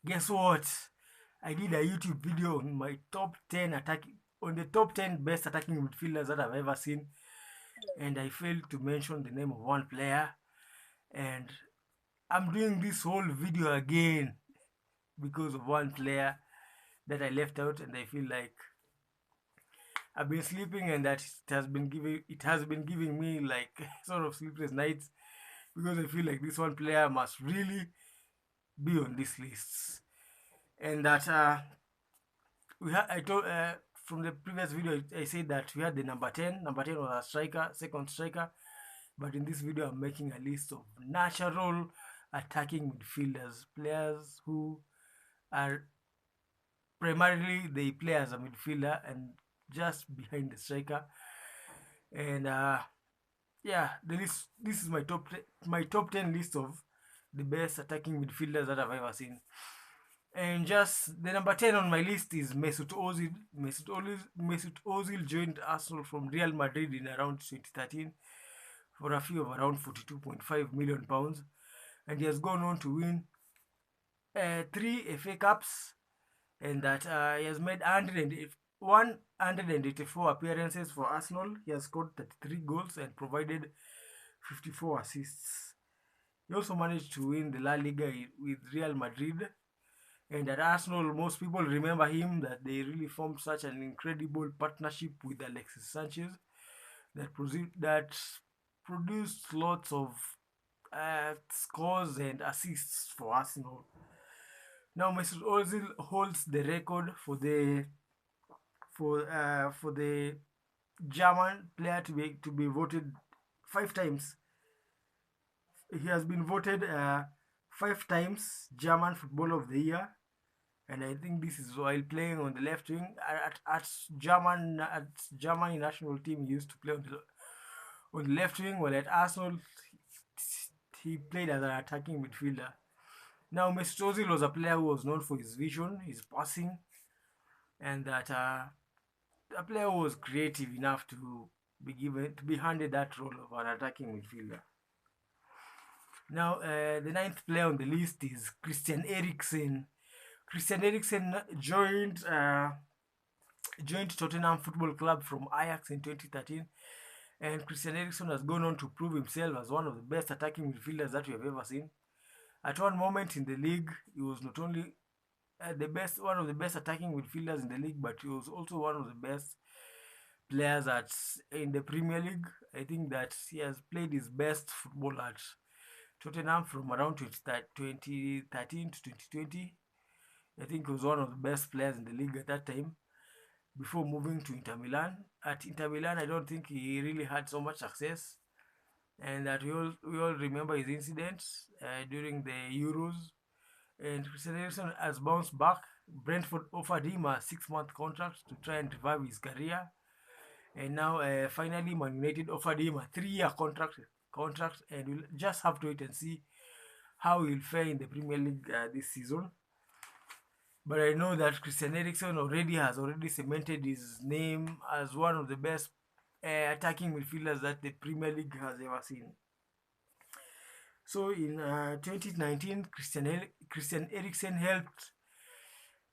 Guess what? I did a YouTube video on my top 10 attacking on the top 10 best attacking midfielders that I've ever seen, and I failed to mention the name of one player. And I'm doing this whole video again because of one player that I left out, and I feel like I've been sleeping, and that it has been giving me like sort of sleepless nights because I feel like this one player must really be on this list, and that I told from the previous video I said that we had the number 10. Number 10 was a striker, second striker, but in this video I'm making a list of natural attacking midfielders, players who are primarily they play as a midfielder and just behind the striker. And yeah, this is my top 10 list of the best attacking midfielders that I've ever seen. And just the number 10 on my list is Mesut Ozil. Mesut Ozil joined Arsenal from Real Madrid in around 2013 for a fee of around 42.5 million pounds, and he has gone on to win three FA Cups, and that he has made 184 appearances for Arsenal. He has scored 33 goals and provided 54 assists. He also managed to win the La Liga with Real Madrid. And at Arsenal, most people remember him that they really formed such an incredible partnership with Alexis Sanchez that produced lots of scores and assists for Arsenal. Now, Mesut Ozil holds the record for the German player to be voted 5 times. He has been voted 5 times German Footballer of the Year, and I think this is while playing on the left wing at Germany national team. He used to play on the left wing, while at Arsenal he played as an attacking midfielder. Now, Mesut Ozil was a player who was known for his vision, his passing, and that a player who was creative enough to be handed that role of an attacking midfielder. Now, the ninth player on the list is Christian Eriksen. Christian Eriksen joined Tottenham Football Club from Ajax in 2013, and Christian Eriksen has gone on to prove himself as one of the best attacking midfielders that we have ever seen. At one moment in the league, he was not only one of the best attacking midfielders in the league, but he was also one of the best players in the Premier League. I think that he has played his best football at Tottenham from around 2013 to 2020. I think he was one of the best players in the league at that time before moving to Inter Milan. At Inter Milan, I don't think he really had so much success, and that we all remember his incidents during the Euros. And Christian Eriksen has bounced back. Brentford offered him a 6-month contract to try and revive his career, and now finally Man United offered him a 3-year contract, and we'll just have to wait and see how he'll fare in the Premier League this season. But I know that Christian Eriksen has already cemented his name as one of the best attacking midfielders that the Premier League has ever seen. So in 2019, Christian Eriksen helped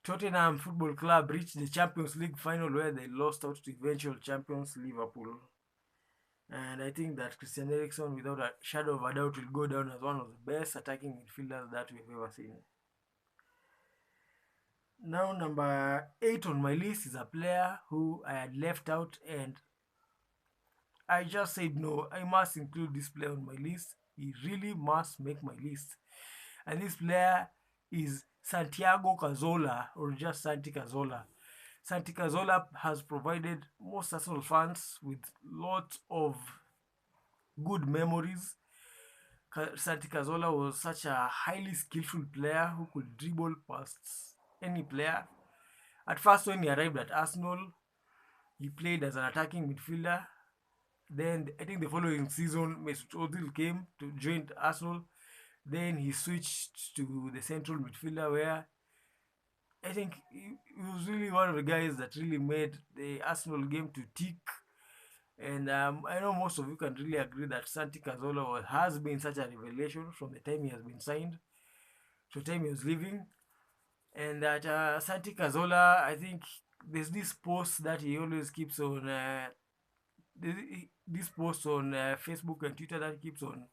Tottenham Football Club reach the Champions League final, where they lost out to eventual champions Liverpool. And I think that Christian Eriksen, without a shadow of a doubt, will go down as one of the best attacking midfielders that we've ever seen. Now, number 8 on my list is a player who I had left out, and I just said no, I must include this player on my list. He really must make my list. And this player is Santiago Cazorla, or just Santi Cazorla. Santi Cazorla has provided most Arsenal fans with lots of good memories. Santi Cazorla was such a highly skillful player who could dribble past any player. At first, when he arrived at Arsenal, he played as an attacking midfielder. Then I think the following season, Mesut Ozil came to join Arsenal. Then he switched to the central midfielder, where I think he was really one of the guys that really made the Arsenal game to tick. And I know most of you can really agree that Santi Cazorla has been such a revelation from the time he has been signed to the time he was leaving. And that Santi Cazorla, I think there's this post that he always keeps on this post on Facebook and Twitter that keeps on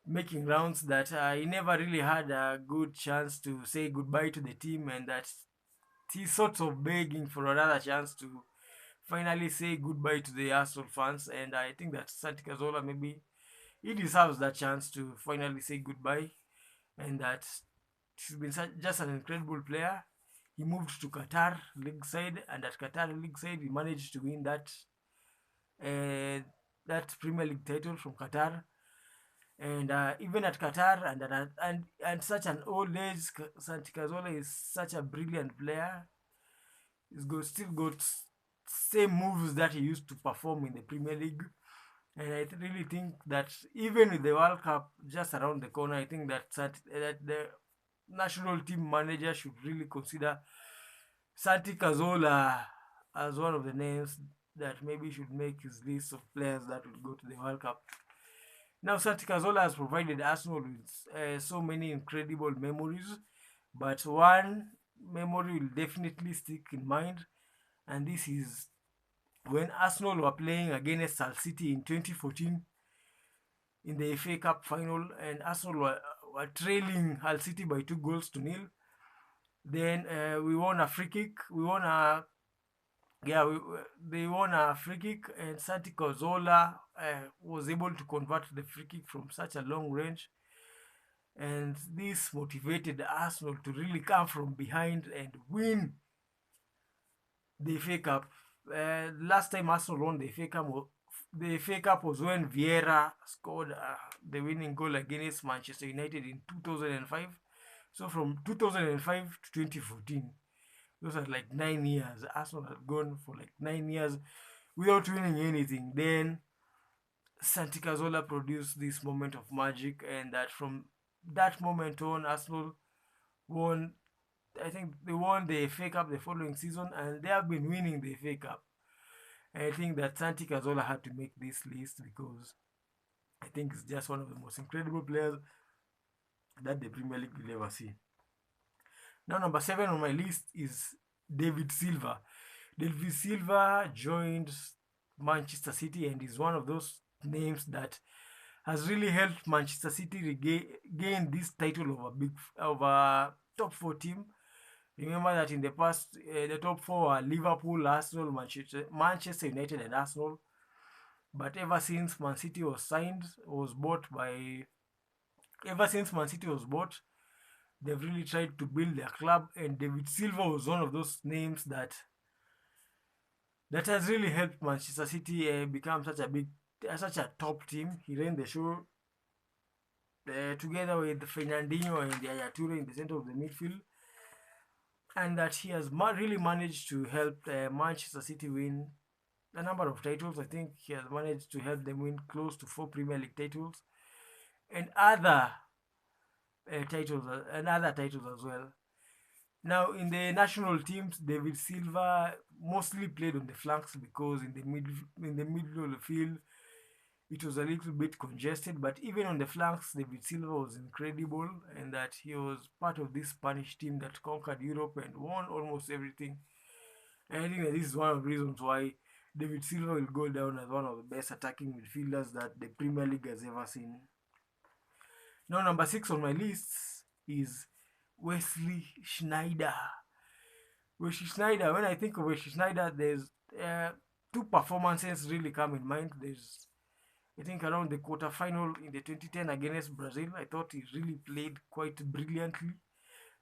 making rounds, that he never really had a good chance to say goodbye to the team, and that he's sort of begging for another chance to finally say goodbye to the Arsenal fans. And I think that Santi Cazorla, maybe he deserves that chance to finally say goodbye, and that he's been just an incredible player. He moved to Qatar league side, and at Qatar league side, he managed to win uh, that Premier League title from Qatar. And even at Qatar, and such an old age, Santi Cazorla is such a brilliant player. Still got same moves that he used to perform in the Premier League. And I really think that even with the World Cup just around the corner, I think that the national team manager should really consider Santi Cazorla as one of the names that maybe should make his list of players that will go to the World Cup. Now, Santi Cazorla has provided Arsenal with so many incredible memories, but one memory will definitely stick in mind, and this is when Arsenal were playing against Hull City in 2014 in the FA Cup final, and Arsenal were trailing Hull City by 2 goals to nil. Then we won a free kick. We won a yeah, they won a free kick, and Santi Cazorla was able to convert the free kick from such a long range, and this motivated Arsenal to really come from behind and win the FA Cup. Last time Arsenal won the FA Cup was when Vieira scored the winning goal against Manchester United in 2005. So from 2005 to 2014, those are like 9 years. Arsenal had gone for like 9 years without winning anything. Then Santi Cazorla produced this moment of magic, and that from that moment on, Arsenal won. I think they won the FA Cup the following season, and they have been winning the FA Cup. And I think that Santi Cazorla had to make this list because I think it's just one of the most incredible players that the Premier League will ever see. Now, number 7 on my list is David Silva. David Silva joined Manchester City and is one of those names that has really helped Manchester City regain this title of a top 4 team. Remember that in the past, the top 4 were Liverpool, Arsenal, Manchester United, and Arsenal. But ever since Man City was bought, they've really tried to build their club, and David Silva was one of those names that has really helped Manchester City become such a top team. He ran the show together with Fernandinho and Yaya Toure in the center of the midfield, and that he has really managed to help Manchester City win a number of titles. I think he has managed to help them win close to 4 Premier League titles and other titles as well. Now, in the national teams, David Silva mostly played on the flanks because in the middle of the field it was a little bit congested. But even on the flanks, David Silva was incredible, and that he was part of this Spanish team that conquered Europe and won almost everything. And I think that this is one of the reasons why David Silva will go down as one of the best attacking midfielders that the Premier League has ever seen. Now, number 6 on my list is Wesley Sneijder. Wesley Sneijder, when I think of Wesley Sneijder, there's 2 performances really come in mind. There's, I think, around the quarterfinal in the 2010 against Brazil. I thought he really played quite brilliantly.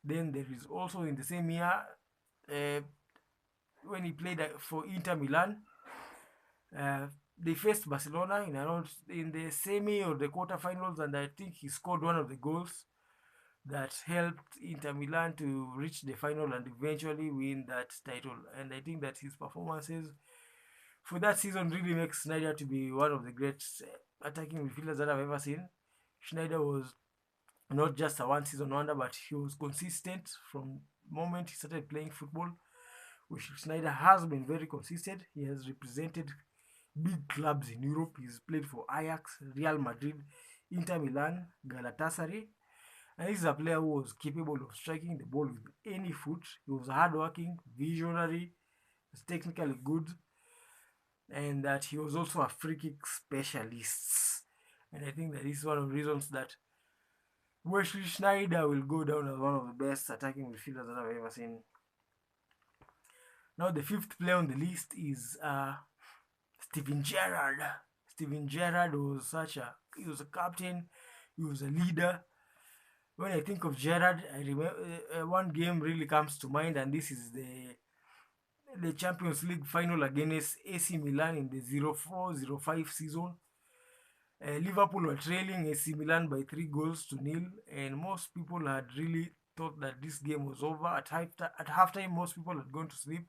Then there is also in the same year when he played for Inter Milan. They faced Barcelona in the semi or the quarterfinals, and I think he scored one of the goals that helped Inter Milan to reach the final and eventually win that title. And I think that his performances for that season really makes Sneijder to be one of the great attacking midfielders that I've ever seen. Sneijder was not just a one-season wonder, but he was consistent from the moment he started playing football. Which Sneijder has been very consistent. He has represented big clubs in Europe. He's played for Ajax, Real Madrid, Inter Milan, Galatasaray, And this is a player who was capable of striking the ball with any foot. He was hardworking, visionary, was technically good, and that he was also a free kick specialist. And I think that this is one of the reasons that Wesley Schneider will go down as one of the best attacking midfielders that I've ever seen. Now the fifth player on the list is Steven Gerrard. Steven Gerrard was he was a captain, he was a leader. When I think of Gerrard, I remember one game really comes to mind, and this is the Champions League final against AC Milan in the 04-05 season. Liverpool were trailing AC Milan by 3 goals to nil, and most people had really thought that this game was over. At halftime, most people had gone to sleep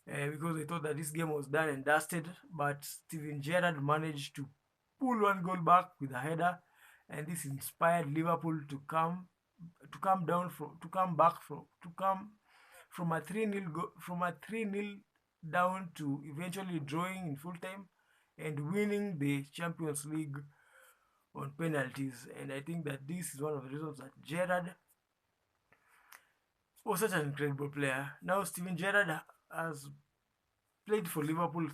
because they thought that this game was done and dusted. But Steven Gerrard managed to pull 1 goal back with a header, and this inspired Liverpool to come from a 3-0 down to eventually drawing in full time and winning the Champions League on penalties. And I think that this is one of the reasons that Gerrard was such an incredible player. Now Steven Gerrard has played for Liverpool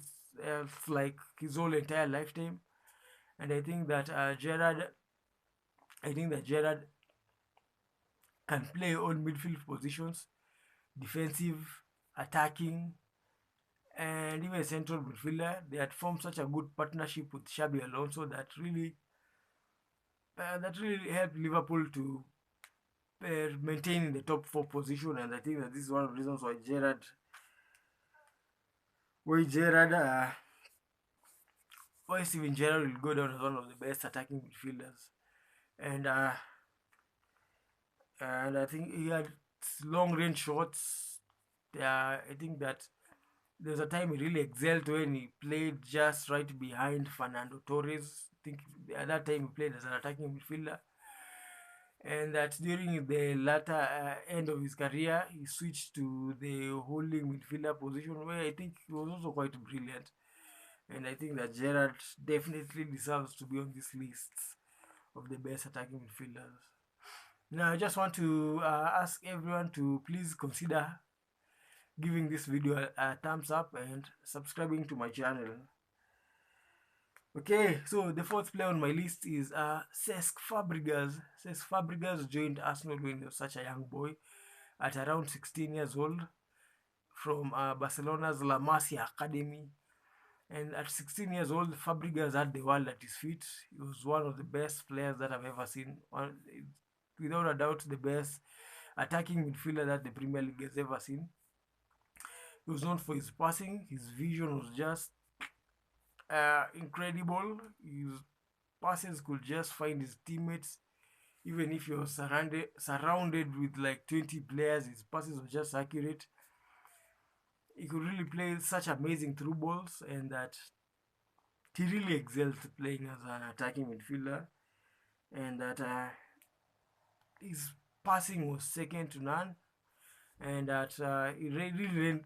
like his whole entire lifetime, and I think that Gerrard can play all midfield positions, defensive, attacking, and even central midfielder. They had formed such a good partnership with Xabi Alonso that really helped Liverpool to maintain in the top 4 position. And I think that this is one of the reasons why Steven Gerrard will go down as one of the best attacking midfielders. And I think he had long range shots. I think that there's a time he really excelled when he played just right behind Fernando Torres. I think at that time he played as an attacking midfielder, and that during the latter end of his career, he switched to the holding midfielder position, where I think he was also quite brilliant. And I think that Gerrard definitely deserves to be on this list of the best attacking midfielders. Now, I just want to ask everyone to please consider giving this video a thumbs up and subscribing to my channel. Okay, so the fourth player on my list is Cesc Fabregas. Cesc Fabregas joined Arsenal when he was such a young boy at around 16 years old from Barcelona's La Masia Academy. And at 16 years old, Fabregas had the world at his feet. He was one of the best players that I've ever seen. Without a doubt, the best attacking midfielder that the Premier League has ever seen. He was known for his passing. His vision was just incredible. His passes could just find his teammates. Even if he was surrounded with like 20 players, his passes were just accurate. He could really play such amazing through balls, and that he really excelled playing as an attacking midfielder, and that his passing was second to none, and that he really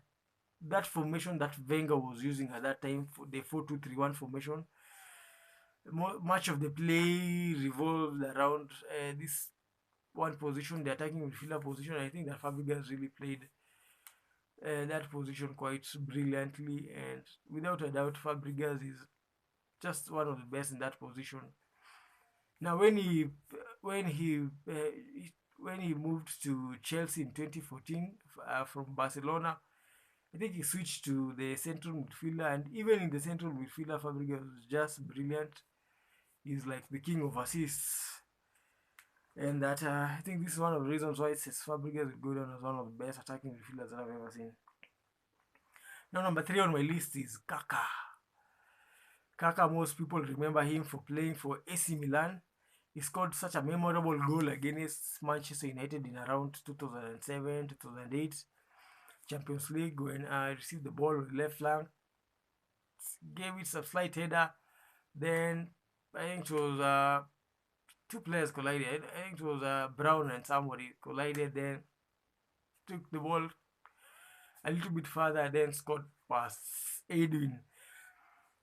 that formation that Wenger was using at that time, the 4-2-3-1 formation, much of the play revolved around this one position, the attacking midfielder position. I think that Fabregas really played that position quite brilliantly, and without a doubt, Fabregas is just one of the best in that position. Now, when he moved to Chelsea in 2014 from Barcelona, I think he switched to the central midfielder, and even in the central midfielder, Fabregas was just brilliant. He's like the king of assists, and that I think this is one of the reasons why Cesc Fabregas will go down as one of the best attacking midfielders that I've ever seen. Now, number 3 on my list is Kaka. Kaka, most people remember him for playing for AC Milan. He scored such a memorable goal against Manchester United in around 2007-2008 Champions League, when I received the ball on the left flank, gave it a slight header. Then I think it was 2 players collided. I think it was Brown and somebody collided. Then took the ball a little bit further, then scored past Edwin.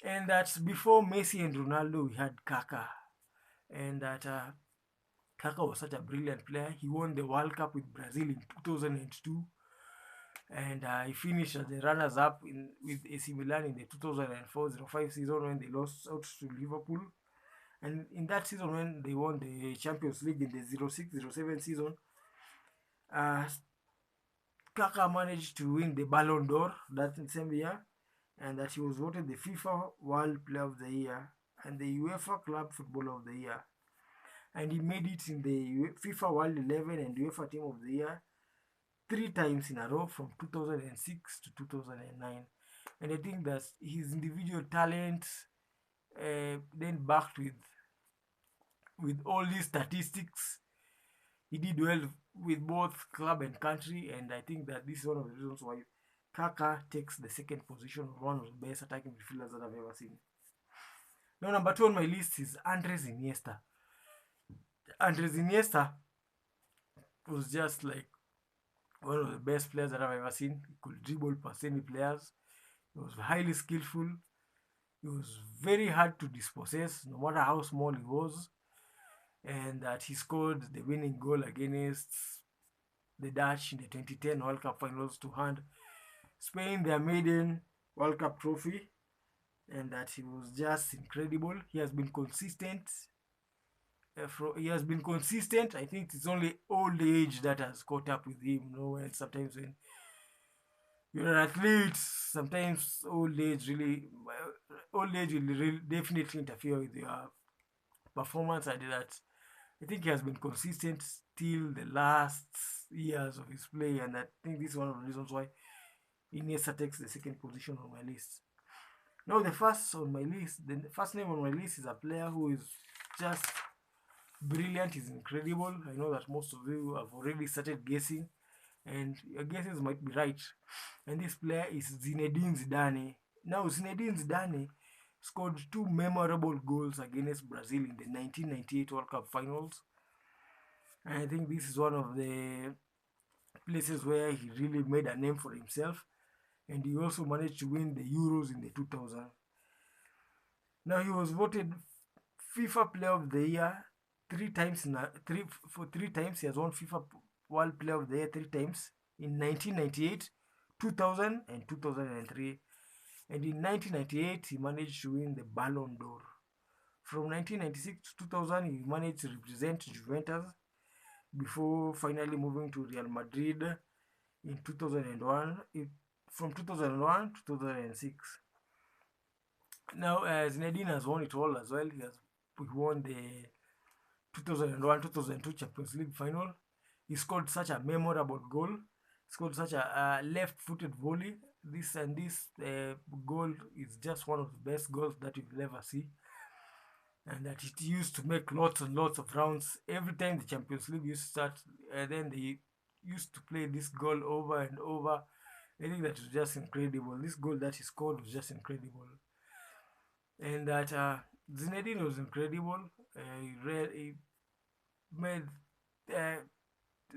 And that's before Messi and Ronaldo, we had Kaka. And that Kaka was such a brilliant player. He won the World Cup with Brazil in 2002, and he finished as the runners-up with AC Milan in the 2004-05 season when they lost out to Liverpool. And in that season when they won the Champions League in the 06-07 season, uh, Kaka managed to win the Ballon d'Or that same year, and that he was voted the FIFA World Player of the Year and the UEFA Club Footballer of the Year. And he made it in the FIFA World 11 and UEFA Team of the Year 3 times in a row from 2006 to 2009. And I think that his individual talent, then backed with all these statistics, he did well with both club and country, and I think that this is one of the reasons why Kaka takes the second position of one of the best attacking midfielders that I've ever seen. Now, number 2 on my list is Andres Iniesta. Andres Iniesta was just like one of the best players that I've ever seen. He could dribble past any players. He was highly skillful. He was very hard to dispossess, no matter how small he was. And that he scored the winning goal against the Dutch in the 2010 World Cup finals to hand Spain their maiden World Cup trophy. And that he was just incredible. He has been consistent. I think it's only old age that has caught up with him. You know, and sometimes when you're an athlete, sometimes old age will really definitely interfere with your performance. I did that. I think he has been consistent till the last years of his play, and I think this is one of the reasons why Iniesta takes the second position on my list. Now, the first name on my list is a player who is just brilliant. He's incredible. I know that most of you have already started guessing, and your guesses might be right. And this player is Zinedine Zidane. Now, Zinedine Zidane scored 2 memorable goals against Brazil in the 1998 World Cup finals. And I think this is one of the places where he really made a name for himself. And he also managed to win the Euros in the 2000. Now, he was voted FIFA Player of the Year 3 times. For 3 times, he has won FIFA World Player of the Year 3 times in 1998, 2000, and 2003. And in 1998, he managed to win the Ballon d'Or. From 1996 to 2000, he managed to represent Juventus before finally moving to Real Madrid in 2001. From 2001 to 2006. Now, Zinedine has won it all as well. He won the 2001-2002 Champions League final. He scored such a memorable goal. He scored such a left-footed volley. This goal is just one of the best goals that you'll ever see. And that it used to make lots and lots of rounds. Every time the Champions League used to start, then they used to play this goal over and over. I think that was just incredible. This goal that he scored was just incredible. And that Zinedine was incredible. He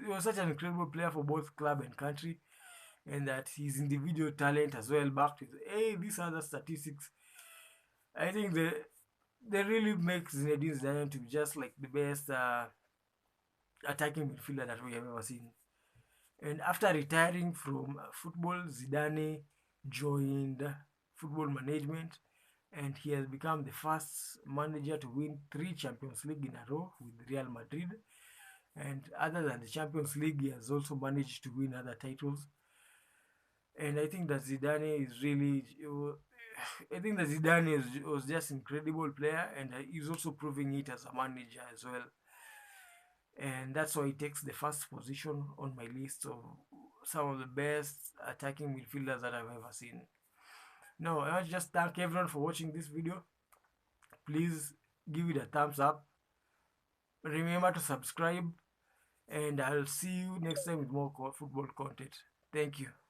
was such an incredible player for both club and country. And that his individual talent as well, backed with these other statistics. I think they really make Zinedine Zidane to be just like the best attacking midfielder that we have ever seen. And after retiring from football, Zidane joined football management, and he has become the first manager to win 3 Champions League in a row with Real Madrid. And other than the Champions League, he has also managed to win other titles. And I think that Zidane was just an incredible player, and he's also proving it as a manager as well. And that's why he takes the first position on my list of some of the best attacking midfielders that I've ever seen. Now, I want to just thank everyone for watching this video. Please give it a thumbs up. Remember to subscribe, and I'll see you next time with more football content. Thank you.